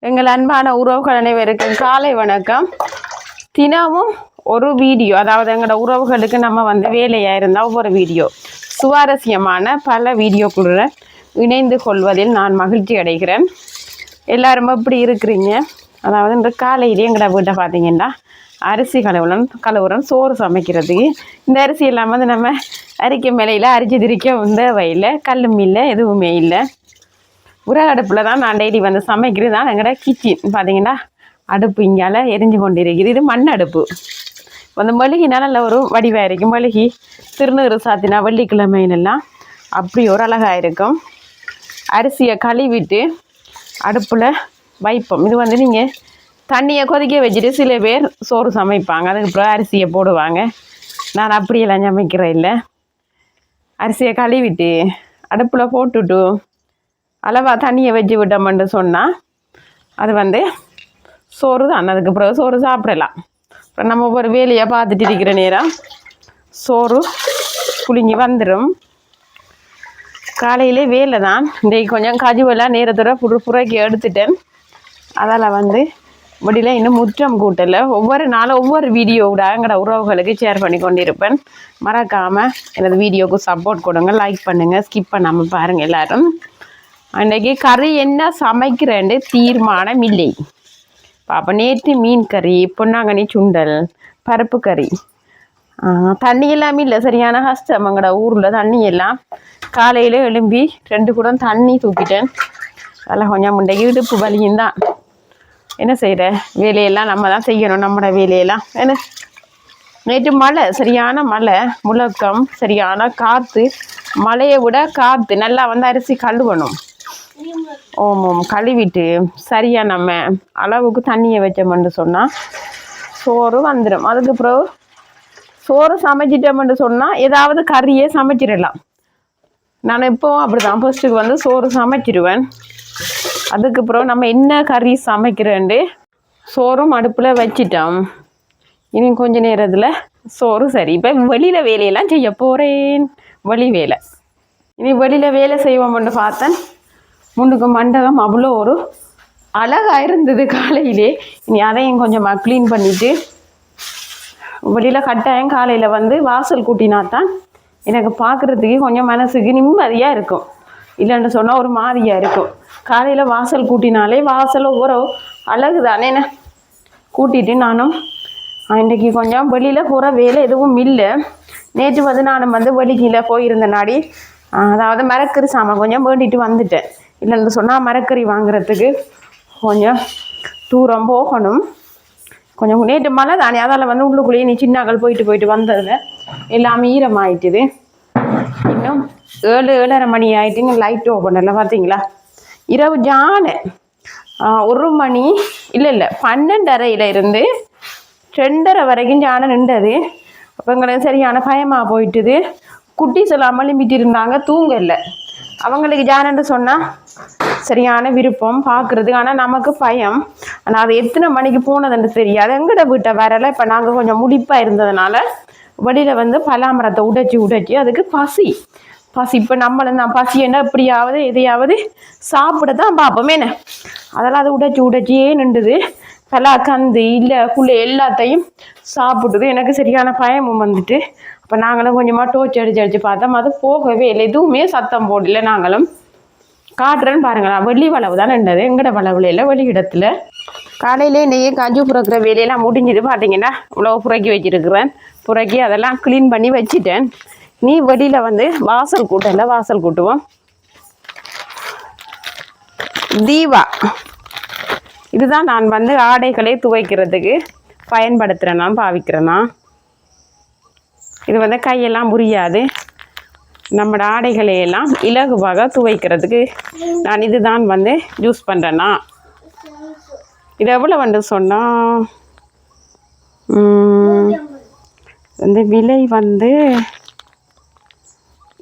எங்கள் அன்பான உறவுகள் அனைவருக்கும் காலை வணக்கம். தினமும் ஒரு வீடியோ, அதாவது எங்களோட உறவுகளுக்கு நம்ம வேலையாக இருந்தால் ஒவ்வொரு வீடியோ சுவாரஸ்யமான பல வீடியோக்குள்ள இணைந்து கொள்வதில் நான் மகிழ்ச்சி அடைகிறேன். எல்லாரும் எப்படி இருக்கிறீங்க? அதாவது இந்த காலையிலே எங்களோட வீட்டை பார்த்தீங்கன்னா அரிசி கலவுரம் சோறு சமைக்கிறதுக்கு இந்த அரிசி எல்லாம் நம்ம அரிக்க மேலையில் அரிச்சு திரிக்க தேவையில்லை, கல்லும் இல்லை, எதுவுமே இல்லை. உரகடுப்பில் தான் நான் டெய்லி சமைக்கிறது தான் எங்களோட கிச்சன். பார்த்தீங்கன்னா அடுப்பு இங்கால எரிஞ்சு கொண்டு இருக்குது. இது மண் அடுப்பு. மெழுகினா நல்ல ஒரு வடிவாக இருக்கும். மெழுகி திருநீறு சாத்தினா வெள்ளிக்கிழமையினெல்லாம் அப்படி ஒரு அழகாக இருக்கும். அரிசியை கழுவிட்டு அடுப்பில் வைப்போம். இது நீங்கள் தண்ணியை கொதிக்க வச்சுட்டு சில பேர் சோறு சமைப்பாங்க, அதுக்கப்புறம் அரிசியை போடுவாங்க. நான் அப்படியெல்லாம் சமைக்கிறேன் இல்லை. அரிசியை கழுவிட்டு அடுப்பில் போட்டுட்டு அளவாக தண்ணியை வச்சு விட்டோம்னு சொன்னால் அது சோறு தான். அதுக்கு பிறகு சோறு சாப்பிடலாம். அப்புறம் நம்ம ஒரு வேலையை பார்த்துட்டு இருக்கிற நேரம் சோறு புளிங்கி வந்துடும். காலையிலே வேலை தான். இன்றைக்கு கொஞ்சம் கஜுவெல்லாம் நேரத்தோட புறக்கி எடுத்துட்டேன். அதில் வெளியில் இன்னும் முற்றம் கூட்டலை. ஒவ்வொரு நாளும் ஒவ்வொரு வீடியோவோட எங்களோட உறவுகளுக்கு ஷேர் பண்ணி கொண்டிருப்பேன். மறக்காமல் எனது வீடியோவுக்கு சப்போர்ட் கொடுங்க, லைக் பண்ணுங்கள், ஸ்கிப் பண்ணாமல் பாருங்கள் எல்லோரும். அன்றைக்கி கறி என்ன சமைக்கிறேன்னு தீர்மானம் இல்லை. அப்போ நேற்று மீன் கறி, பொன்னாங்கண்ணி சுண்டல், பருப்பு கறி, தண்ணி எல்லாமே இல்லை. சரியான கஷ்டம். எங்களோட ஊரில் தண்ணி எல்லாம் காலையில் எழும்பி 2 குடம் தண்ணி தூக்கிட்டேன். அதெல்லாம் கொஞ்சம் முண்டைக்கு இடுப்பு வலியும் தான். என்ன செய்கிற, வேலையெல்லாம் நம்ம தான் செய்யணும். நம்மளோட வேலையெல்லாம் என்ன. நேற்று மழை, சரியான மழை, முழக்கம், சரியான காற்று. மழையை விட காற்று. நல்லா அரிசி கழுவணும். ஓமம் கழுவிட்டு சரியாக நம்ம அளவுக்கு தண்ணியை வச்சோம்னு சொன்னால் சோறு வந்துடும். அதுக்கு பிறகு சோறு சமைச்சிட்டோம்னு சொன்னால் ஏதாவது கறியே சமைச்சிடலாம். நான் எப்போவும் அப்படி தான் ஃபர்ஸ்ட்டுக்கு சோறு சமைச்சிடுவேன். அதுக்கு பிறகு நம்ம என்ன கறி சமைக்கிறேன்ட்டு சோறும் அடுப்பில் வச்சிட்டோம். இனி கொஞ்ச நேரத்தில் சோறு சரி. இப்போ வெளியில் வேலையெல்லாம் செய்ய போகிறேன். வெளி வேலை. இனி வெளியில் வேலை செய்வோம்னு பார்த்தேன். முன்னுக்கு மண்டபம் அவ்வளோ ஒரு அழகாக இருந்தது காலையிலே. இனி அதையும் கொஞ்சம் க்ளீன் பண்ணிவிட்டு வெளியில் கட்டாயம் காலையில் வாசல் கூட்டினா தான் எனக்கு பார்க்குறதுக்கு கொஞ்சம் மனசுக்கு நிம்மதியாக இருக்கும். இல்லைன்னு சொன்னால் ஒரு மாதிரியாக இருக்கும். காலையில் வாசல் கூட்டினாலே வாசல் ஒவ்வொரு அழகு தானே. கூட்டிகிட்டு நானும் இன்றைக்கி கொஞ்சம் வெளியில் போகிற வேலை எதுவும் இல்லை. நேற்று நானும் வெளியில் போயிருந்த நாடி, அதாவது மரக்கறி சாமான் கொஞ்சம் வேண்டிட்டு வந்துட்டேன். இல்லைன்னு சொன்னால் மரக்கறி வாங்குறதுக்கு கொஞ்சம் தூரம் போகணும். கொஞ்சம் நேற்று மழை தானே, அதால் உள்ளுக்குள்ளேயே நீ சின்னாக்கள் போயிட்டு வந்ததில் எல்லாமே ஈரமாயிட்டுது. இன்னும் 7-7:30 மணி ஆகிட்டுங்க. லைட் ஓப்பன் இல்லை பார்த்தீங்களா. இரவு ஜானை 1 மணி இல்லை 12:30 இருந்து 2:30 வரைக்கும் ஜானை நின்றது. அப்போ எங்களுக்கு சரியான பயமாக போயிட்டுது. குட்டீஸ் எல்லாம் எழும்பிட்டு இருந்தாங்க, தூங்க இல்லை. அவங்களுக்கு ஜானன்னு சொன்னால் சரியான விருப்பம் பார்க்குறதுக்கு. ஆனால் நமக்கு பயம். ஆனால் அது எத்தனை மணிக்கு போனதுன்னு தெரியாது. எங்கட வீட்டை வரலை. இப்போ நாங்கள் கொஞ்சம் முடிப்பாக இருந்ததுனால வெளியில் பலாமரத்தை உடைச்சி அதுக்கு பசி. இப்போ நம்மளும் தான் பசி என்ன எப்படியாவது எதையாவது சாப்பிட தான் பார்ப்போமே என்ன. அதெல்லாம் அது உடைச்சியே நின்றுது. பலா கந்து இல்லை குள்ளே எல்லாத்தையும் சாப்பிட்டுது. எனக்கு சரியான பயமும் அப்போ நாங்களும் கொஞ்சமாக டோர்ச் அடிச்சு பார்த்தோம். அது போகவே இல்லை. எதுவுமே சத்தம் போடல. நாங்களும் காட்டுறேன்னு பாருங்களா. வெள்ளி வளவு தான் நின்றது. எங்கட வளவுல இல்லை, வெளி இடத்துல. காலையிலே இன்றைக்கி கஞ்சி புறக்கிற வேலையெல்லாம் முடிஞ்சது. பார்த்தீங்கன்னா இவ்வளோ புறக்கி வச்சுருக்குறேன். புறக்கி அதெல்லாம் க்ளீன் பண்ணி வச்சுட்டேன். நீ வெளியில் வாசல் கூட்டல, வாசல் கூட்டுவோம். தீபா இதுதான் நான் ஆடைகளை துவைக்கிறதுக்கு பயன்படுத்துகிறேன், நான் பாவிக்கிறேன்னா. இது கையெல்லாம் புரியாது. நம்மளோட ஆடைகளையெல்லாம் இலகுவாக துவைக்கிறதுக்கு நான் இதுதான் யூஸ் பண்ணுறேன்னா. இது எவ்வளோ சொன்னால் விலை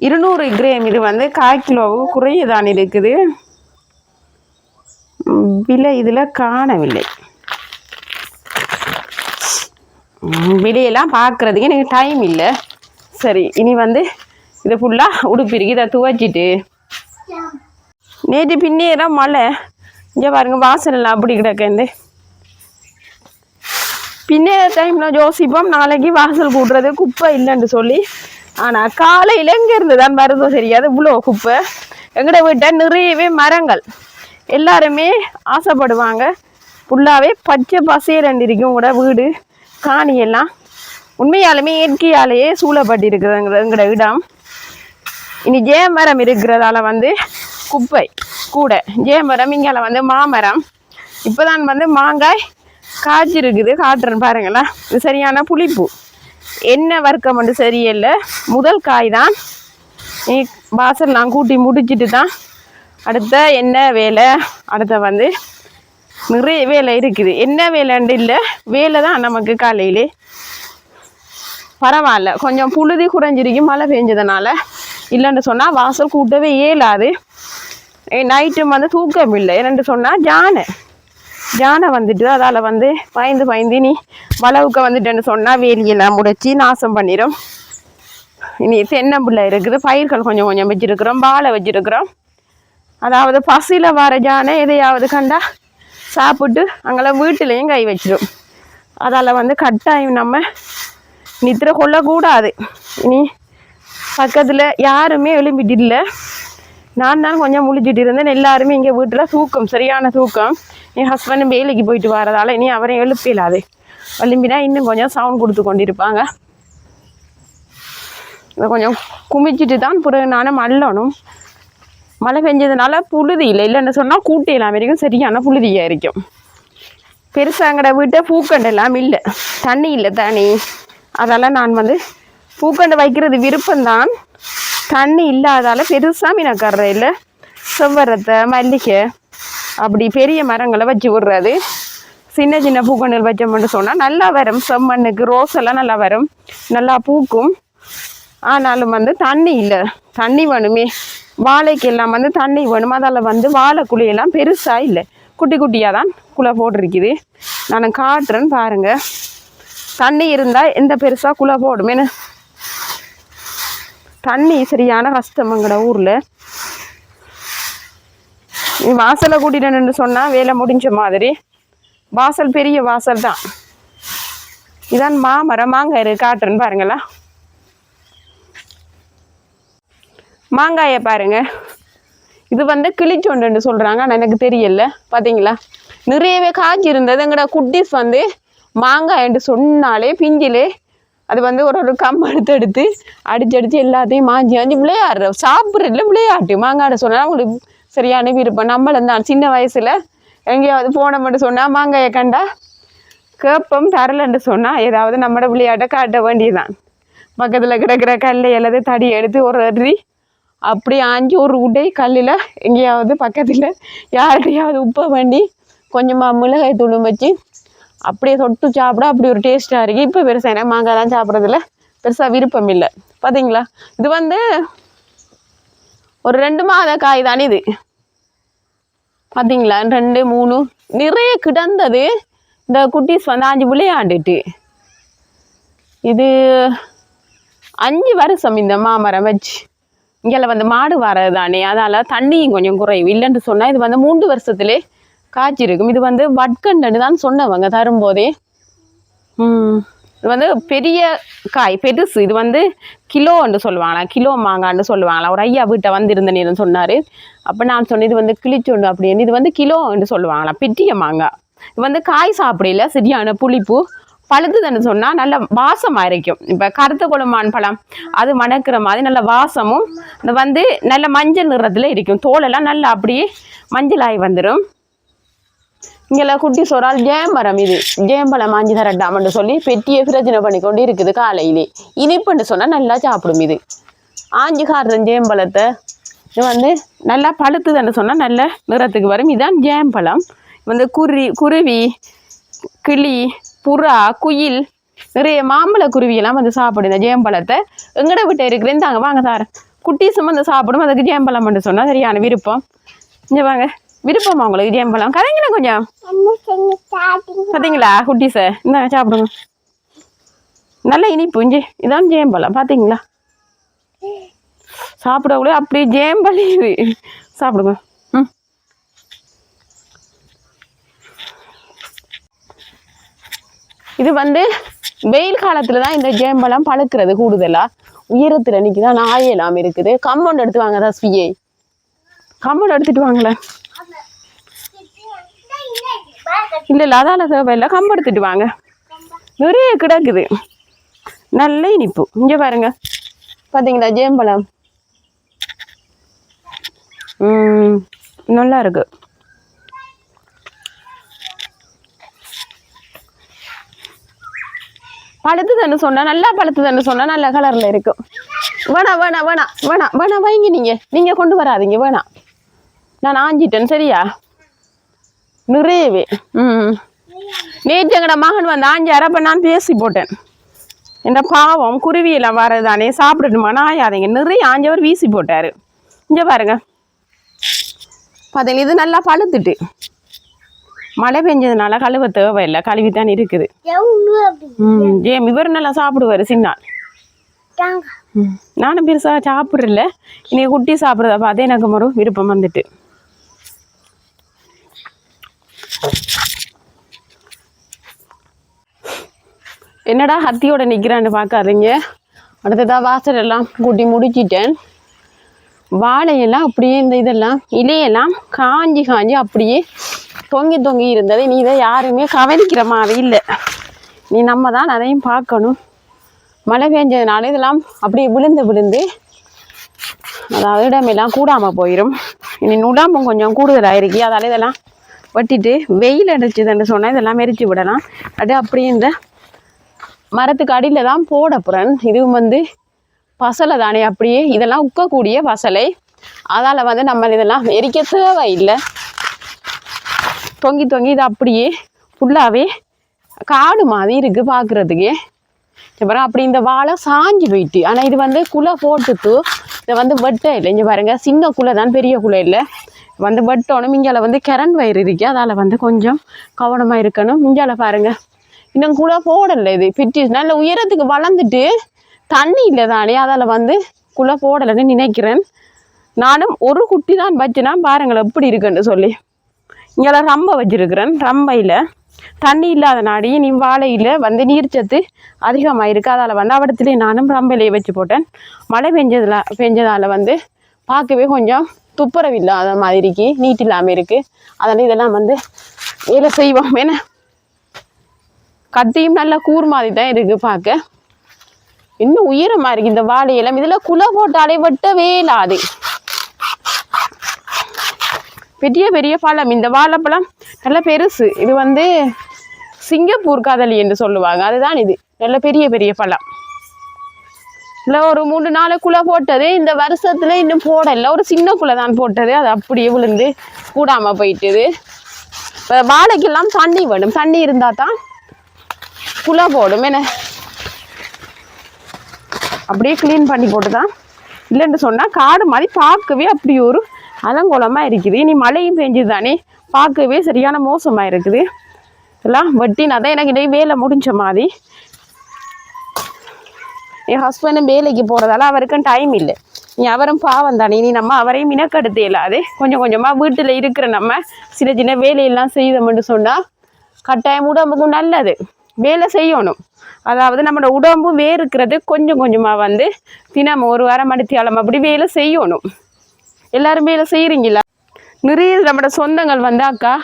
200 கிராம். இது 1/4 கிலோவுக்கு குறையதான் இருக்குது. விலை இதில் காணவில்லை. விலையெல்லாம் பார்க்குறதுக்கு எனக்கு டைம் இல்லை. சரி, இனி இதை ஃபுல்லாக உடுப்பிருக்கு. இதை துவைச்சிட்டு நேற்று பின்னேற மழை இங்கே பாருங்க வாசல் அப்படி கிடக்கு. பின்னே டைமில் யோசிப்போம் நாளைக்கு வாசல் கூட்டுறது குப்பை இல்லைன்னு சொல்லி. ஆனால் காலையில் எங்கேருந்து தான் வருதோ தெரியாது இவ்வளோ குப்பை. எங்கட வீட்டை நிறையவே மரங்கள் எல்லாருமே ஆசைப்படுவாங்க. ஃபுல்லாகவே பச்சை பசேரண்டு இருக்கும் கூட வீடு காணியெல்லாம். உண்மையாலுமே இயற்கையாலேயே சூழப்பட்டிருக்குதுங்கிற எங்கட இடம். இனி ஜேமரம் இருக்கிறதால வந்து குப்பை கூட. ஜேமரம் இங்கால வந்து மாமரம். இப்போ தான் வந்து மாங்காய் காய்ச்சி இருக்குது, காட்டுறேன்னு பாருங்களா. இது சரியான புளிப்பு. என்ன வர்க்கம் வந்து சரியில்லை. முதல் காய் தான். வாசல் நான் கூட்டி முடிச்சுட்டு தான் அடுத்த என்ன வேலை. அடுத்த வந்து நிறைய வேலை இருக்குது. என்ன வேலைண்டு இல்லை, வேலை தான் நமக்கு. காலையிலே பரவாயில்ல, கொஞ்சம் புழுதி குறைஞ்சிருக்கும் மழை பெஞ்சதுனால. இல்லைன்னு சொன்னால் வாசல் கூட்டவே இயலாது. நைட்டும் வந்து தூக்கம் இல்லை. என்னென்று சொன்னால் ஜானை வந்துட்டு அதால் வந்து பயந்து நீ வளவுக்கு வந்துட்டேன்னு சொன்னால் வேலியெல்லாம் முடைச்சி நாசம் பண்ணிடும். இனி தென்னம்பிள்ளை இருக்குது, பயிர்கள் கொஞ்சம் கொஞ்சம் வச்சுருக்குறோம், வாழை வச்சுருக்குறோம். அதாவது பசியில் வர ஜானை எதையாவது கண்டா சாப்பிட்டு அங்கெல்லாம் வீட்டிலையும் கை வச்சிடும். அதால் வந்து கட்டாயம் நம்ம நித்திர கொள்ளக்கூடாது. இனி பக்கத்தில் யாருமே எழும்பிட்டு இல்லை. நான் தான் கொஞ்சம் முழிச்சிட்டு இருந்தேன். எல்லாருமே இங்கே வீட்டில் தூக்கம், சரியான தூக்கம். என் ஹஸ்பண்டும் வேலைக்கு போயிட்டு வரதால இனி அவரையும் எழுப்பிடாது. எழுப்பினா இன்னும் கொஞ்சம் சவுண்ட் கொடுத்து கொண்டிருப்பாங்க. இதை கொஞ்சம் குமிச்சிட்டு தான் பிறகு நானும் மல்லணும். மழை பெஞ்சதுனால புழுதி இல்லைன்னு சொன்னால் கூட்டையெல்லாம் வரைக்கும் சரியான புழுதியாக இருக்கும். பெருசாங்கட வீட்டை பூக்கண்டு எல்லாம் இல்லை, தண்ணி இல்லை தண்ணி. அதெல்லாம் நான் வந்து பூக்கண்டு வைக்கிறது விருப்பம்தான். தண்ணி இல்லாதால பெருசாக மீனக்கற இல்லை. செவ்வரத்தை, மல்லிகை அப்படி பெரிய மரங்களை வச்சு விடுறது. சின்ன சின்ன பூக்கண்டுகள் வச்சோம்னு சொன்னால் நல்லா வரும். செம்மண்ணுக்கு ரோஸ் எல்லாம் நல்லா வரும், நல்லா பூக்கும். ஆனாலும் வந்து தண்ணி இல்லை, தண்ணி வேணுமே. வாழைக்கு எல்லாம் வந்து தண்ணி வேணும். அதில் வந்து வாழை குழியெல்லாம் பெருசாக இல்லை, குட்டி குட்டியாக தான் குலை போட்டிருக்குது. நான் காட்டுறேன்னு பாருங்கள். தண்ணி இருந்தால் எந்த பெருசாக குலை போடுமேனு. தண்ணி சரியான கஷ்டமங்கட ஊரில். வாசலை கூட்டிட்டேன்னு சொன்னால் வேலை முடிஞ்ச மாதிரி. வாசல் பெரிய வாசல் தான். இதான் மாமரம், மாங்காய் இருக்கு, காட்டுறேன்னு பாருங்களா. மாங்காயை பாருங்க. இது வந்து கிளிச்சொண்டுன்னு சொல்கிறாங்க, ஆனால் எனக்கு தெரியல. பார்த்தீங்களா, நிறையவே காய்ச்சி இருந்தது. எங்கட குட்டீஸ் வந்து மாங்காய்ன்னு சொன்னாலே பிஞ்சிலே அது வந்து ஒரு கம் எடுத்து அடிச்சு எல்லாத்தையும் மாஞ்சி விளையாடுற சாப்பிட்றதுல விளையாட்டு. மாங்காய் சொன்னால் அவங்களுக்கு சரியான விருப்பம். நம்மளும் தான் சின்ன வயசில் எங்கேயாவது போன மட்டும் சொன்னால் மாங்காயை கண்டா கேப்பம் தரலன்னு சொன்னால் ஏதாவது நம்மளோட விளையாட்டை காட்ட வேண்டியதுதான். பக்கத்தில் கிடக்கிற கல்லை அல்லது தடி எடுத்து ஒரு அடி அப்படி ஆஞ்சி ஒரு உடை கல்லில் எங்கேயாவது பக்கத்தில் யார்கிட்டையாவது உப்பை வேண்டி கொஞ்சமாக மிளகாய் தூளும் வச்சு அப்படியே தொட்டு சாப்பிட அப்படி ஒரு டேஸ்ட்டாக இருக்குது. இப்போ பெருசாக எனக்கு மாங்காய் தான் சாப்பிட்றதுல பெருசாக விருப்பம் இல்லை. பார்த்தீங்களா, இது வந்து ஒரு 2 மாத காய் தானே இது. பார்த்தீங்களா, 2 3 நிறைய கிடந்தது. இந்த குட்டீஸ் வந்து 5 விளையாண்டுட்டு. இது 5 வருஷம் இந்த மாமரம் வச்சு. இங்கே வந்து மாடு வர்றது தானே, அதால் தண்ணியும் கொஞ்சம் குறைவு. இல்லைன்னு சொன்னால் இது வந்து 3 வருஷத்துலேயே காய்ச்சிருக்கும். இது வந்து வட்கண்டுன்னு தான் சொன்னவங்க தரும்போதே. இது வந்து பெரிய காய், பெருசு. இது வந்து கிலோன்னு சொல்லுவாங்களா, கிலோ மாங்கான்னு சொல்லுவாங்களா. ஒரு ஐயா வீட்டை வந்திருந்தேன்னு சொன்னார். அப்போ நான் சொன்னேன் இது வந்து கிளிச்சொண்டு அப்படின்னு. இது வந்து கிலோன்னு சொல்லுவாங்களா, பெரிய மாங்காய். இது வந்து காய் சாப்பிடல, சரியான புளிப்பு. பழுதுன்னு சொன்னால் நல்ல வாசமாக இருக்கும். இப்போ கருத்த கொழுமான் பழம் அது மணக்கிற மாதிரி நல்ல வாசமும். இது வந்து நல்ல மஞ்சள் நிறத்தில் இருக்கும். தோலெல்லாம் நல்லா அப்படியே மஞ்சளாகி வந்துடும். இங்கெல்லாம் குட்டி சொரால் ஜேம்பரம். இது ஜேம்பழம் மாஞ்சி தரட்டாமன்னு சொல்லி பெட்டியை பிரச்சனை பண்ணி கொண்டு இருக்குது. காலையிலே இனிப்புன்னு சொன்னால் நல்லா சாப்பிடும். இது ஆஞ்சி காட்டுற ஜேம்பழத்தை இது வந்து நல்லா பழுத்துதுன்னு சொன்னால் நல்ல நிறத்துக்கு வரும். இதுதான் ஜேம்பழம். வந்து குருவி, கிளி, புறா, குயில், நிறைய மாம்பழ குருவியெல்லாம் வந்து சாப்பிடும் இந்த ஜேம்பழத்தை. எங்கட விட்ட இருக்கிறேன்னு தாங்க வாங்க சார் குட்டீஸும் வந்து சாப்பிடும். அதுக்கு ஜேம்பழம் மட்டும் சொன்னால் சரியான விருப்பம். இங்கே வாங்க, விருப்பமா உங்களுக்கு ஜேம்பழம்? கதைங்களா கொஞ்சம் பார்த்தீங்களா குட்டீஸை? இந்த சாப்பிடுங்க, நல்ல இனிப்பு. இஞ்சி இதான் ஜேம்பழம். பார்த்தீங்களா, சாப்பிடக்கூட அப்படி ஜேம்பழி இது. சாப்பிடுங்க. இது வந்து வெயில் காலத்துல தான் இந்த ஜேம்பழம் பழுக்கிறது கூடுதலா. உயரத்துல நிற்கிதான் நாயெல்லாம் இருக்குது. கம்பவுண்ட் எடுத்து வாங்க ரஸ்வியை, கம்பவுண்ட் எடுத்துட்டு வாங்களேன். இல்லை அதால தேவையில்லை, கம்பு எடுத்துட்டு வாங்க. நிறைய கிடக்குது, நல்ல இனிப்பு. இங்கே பாருங்க, பார்த்தீங்களா ஜேம்பழம் நல்லா இருக்கு. பழுத்துதுன்னு சொன்னா நல்லா பழுத்துதுன்னு சொன்னா நல்ல கலர்ல இருக்கும். வேணாம் வேணாம் வேணாம் வேணாம் வேணாம் வைங்க, நீங்க கொண்டு வராதிங்க, வேணாம். நான் ஆஞ்சிட்டேன் சரியா நிறையவே. நேற்று எங்கட மகன் வந்து ஆஞ்சார, அப்ப நான் பேசி போட்டேன். இந்த பாவம் குருவியெல்லாம் வரதானே சாப்பிடணுமா நாயாதீங்க, நிறைய ஆஞ்சவர் வீசி போட்டாரு. இங்க பாருங்க பார்த்தீங்க, இது நல்லா பழுத்துட்டு மழை பெஞ்சதுனால கழுவ தேவையில்லை, கழுவித்தான் இருக்குது. ஜேம் இவர் நல்லா சாப்பிடுவாரு சின்னால். நானும் பெருசா சாப்பிட்றல, இன்னைக்கு குட்டி சாப்பிட்றத பார்த்து எனக்கு ஒரு விருப்பம் வந்துட்டு. என்னடா ஹத்தியோட நிற்கிறான்னு பார்க்காதீங்க. அடுத்ததான் வாசல் எல்லாம் கூட்டி முடிச்சிட்டேன். வாழையெல்லாம் அப்படியே இந்த இதெல்லாம் இலையெல்லாம் காஞ்சி காஞ்சி அப்படியே தொங்கி தொங்கி இருந்தது. நீ இதை யாருமே கவனிக்கிற மாதிரி இல்லை. நீ நம்ம தான் அதையும் பார்க்கணும். மழை பெஞ்சதுனால இதெல்லாம் அப்படியே விழுந்து விழுந்து அதாவது இடமெல்லாம் கூடாமல் போயிடும். இனி உடம்பும் கொஞ்சம் கூடுதலாக அதால் இதெல்லாம் வெட்டிட்டு வெயில் அடிச்சுதுன்னு சொன்னால் இதெல்லாம் மெரிச்சு விடலாம். அப்படியே இந்த மரத்துக்கு அடியில் தான் போட போகிறேன். இதுவும் வந்து பசலை தானே, அப்படியே இதெல்லாம் உக்கக்கூடிய பசலை. அதால் வந்து நம்ம இதெல்லாம் எரிக்க தேவையில்லை. தொங்கி தொங்கி இது அப்படியே ஃபுல்லாகவே காடு மாதிரி இருக்குது பார்க்குறதுக்கு. அப்புறம் அப்படி இந்த வாழை சாஞ்சு போயிட்டு, ஆனால் இது வந்து குலை போட்டுட்டு இதை வந்து வெட்ட இல்லை. இங்கே பாருங்கள், சின்ன குலை தான், பெரிய குலை இல்லை. வந்து வெட்டணும். இங்கால வந்து கரண்ட் வயர் இருக்குது, அதால் வந்து கொஞ்சம் கவனமாக இருக்கணும். இங்கால பாருங்கள், இன்னும் குலை போடலை. இது பிட்டி நல்ல உயரத்துக்கு வளர்ந்துட்டு தண்ணி இல்லை தானே, அதால் வந்து குலை போடலைன்னு நினைக்கிறேன். நானும் ஒரு குட்டி தான் வச்சுனா பாருங்கள் எப்படி இருக்குன்னு சொல்லி. இங்கே ரம்பை வச்சுருக்கிறேன். ரம்பையில் தண்ணி இல்லாத நாடி நீ வாழையில் வந்து நீர்ச்சத்து அதிகமாக இருக்குது, அதால் வந்து அவடத்துலேயே நானும் ரம்பையிலேயே வச்சு போட்டேன். மழை பெஞ்சதால் வந்து பார்க்கவே கொஞ்சம் துப்புரவு இல்லாத மாதிரிக்கு நீட் இல்லாமல் இருக்குது. அதனால் இதெல்லாம் வந்து வேலை செய்வோம். ஏன்னா கத்தியும் நல்லா கூர் மாதிரி தான் இருக்குது பார்க்க. இன்னும் உயரமாக இருக்குது இந்த வாழையெல்லாம். இதில் குலை போட்டாலே வெட்டவே இல்லாது. பெரிய பெரிய பழம் இந்த வாழைப்பழம் நல்ல பெருசு. இது வந்து சிங்கப்பூர் கதலி என்று சொல்லுவாங்க, அதுதான் இது. நல்ல பெரிய பெரிய பழம். இல்லை ஒரு 3-4 குலை போட்டது இந்த வருஷத்துல இன்னும் போடலை. ஒரு சின்ன குலை தான் போட்டது, அது அப்படியே விழுந்து கூடாமல் போயிட்டுது. இப்போ வாழைக்கெல்லாம் தண்ணி வேணும், தண்ணி இருந்தால் தான் குலை போடும். என்ன அப்படியே க்ளீன் பண்ணி போட்டு தான், இல்லைன்னு சொன்னால் காடு மாதிரி பார்க்கவே அப்படி ஒரு அலங்கோலமாக இருக்குது. இனி மழையும் பெஞ்சுது தானே, பார்க்கவே சரியான மோசமாக இருக்குது. எல்லாம் வெட்டினா தான் எனக்கு இடையே வேலை முடிஞ்ச மாதிரி. என் ஹஸ்பண்டும் வேலைக்கு போகிறதால அவருக்கும் டைம் இல்லை. நீ அவரும் பாவம் தானே, நீ நம்ம அவரையும் மினக்கெடுத்து இல்லாது கொஞ்சம் கொஞ்சமாக வீட்டில் இருக்கிற நம்ம சின்ன சின்ன வேலையெல்லாம் செய்தோம்னு சொன்னால் கட்டாயம் உடம்புக்கும் நல்லது. வேலை செய்யணும். அதாவது நம்மளோட உடம்பு வேறுக்கிறது கொஞ்சம் கொஞ்சமாக வந்து தினமும் ஒரு வாரம் மணித்தியாலம் அப்படி வேலை செய்யணும். எல்லாரும் வேலை செய்கிறீங்களா? நிறைய நம்மளோட சொந்தங்கள் வந்து அக்கா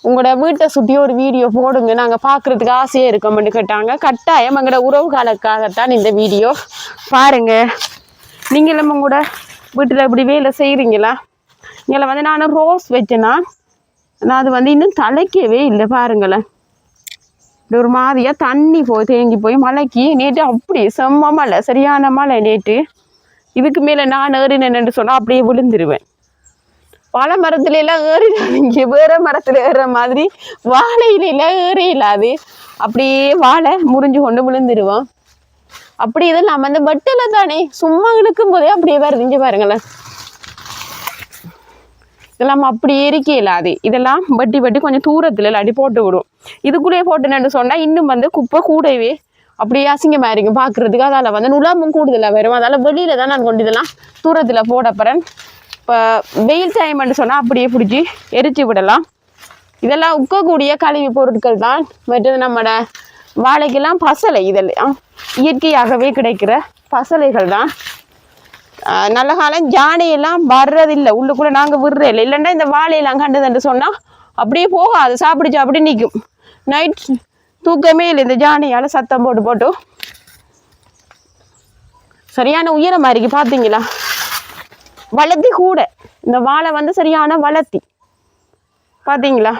உங்களோட வீட்டை சுற்றி ஒரு வீடியோ போடுங்க, நாங்கள் பார்க்குறதுக்கு ஆசையாக இருக்கோம்னு கேட்டாங்க. கட்டாயம் எங்களோட உறவுகளுக்காகத்தான் இந்த வீடியோ பாருங்க. நீங்களும் உங்களோட வீட்டில் இப்படி வேலை செய்கிறீங்களா? இங்கே வந்து நான் ரோஸ் வச்சேன்னா நான் அது வந்து இன்னும் தலைக்கவே இல்லை பாருங்களேன். இப்படி ஒரு மாதிரியாக தண்ணி தேங்கி போய் மழைக்கு நேற்று அப்படி செம்ம மழை, சரியான மழை நேற்று. இதுக்கு மேலே நான் ஏறினேன்னு சொன்னால் அப்படியே விழுந்துருவேன். பல மரத்துல எல்லாம் ஏறிடாதீங்க, வேற மரத்துல ஏறுற மாதிரி வாழையில ஏறி இல்லாது அப்படியே வாழை முறிஞ்சு கொண்டு விழுந்துருவோம். அப்படி இதெல்லாம் அந்த வெட்டில தானே சும்மா இழுக்கும் போதே அப்படியே வருது. இங்க பாருங்களேன், இதெல்லாம் அப்படியே இருக்க இல்லாது. இதெல்லாம் வெட்டி வெட்டி கொஞ்சம் தூரத்துல இல்லாட்டி போட்டு விடும். இதுக்குள்ளேயே போட்டுனேன்னு சொன்னா இன்னும் வந்து குப்பை கூடவே அப்படியே அசிங்கமாக இருக்கும் பார்க்குறதுக்கு. அதால் வந்து நுழம்பும் கூடுதலாக வரும். அதால் வெளியில தான் நான் கொண்டு இதெல்லாம் தூரத்தில் போட போகிறேன். இப்போ வெயில் டைம்னு சொன்னால் அப்படியே பிடிச்சி எரிச்சு விடலாம். இதெல்லாம் உக்கக்கூடிய கழிவு பொருட்கள் தான். மற்றது நம்மளோட வாழைக்கெல்லாம் பசலை இதெல்லாம் இயற்கையாகவே கிடைக்கிற பசலைகள் தான். நல்ல காலம் ஜானையெல்லாம் வர்றதில்லை உள்ளுக்குள்ளே நாங்கள் விடுறதில்லை. இல்லைன்னா இந்த வாழையெல்லாம் கண்டுதுன்னு சொன்னால் அப்படியே போகாது, சாப்பிடுச்சு அப்படி நிற்கும். நைட் தூக்கமே இல்லை இந்த ஜானையால் சத்தம் போட்டு போட்டு. சரியான உயரமாக இருக்கு பார்த்தீங்களா. வளர்த்தி கூட இந்த வாழை வந்து சரியான வளர்த்தி பார்த்தீங்களா.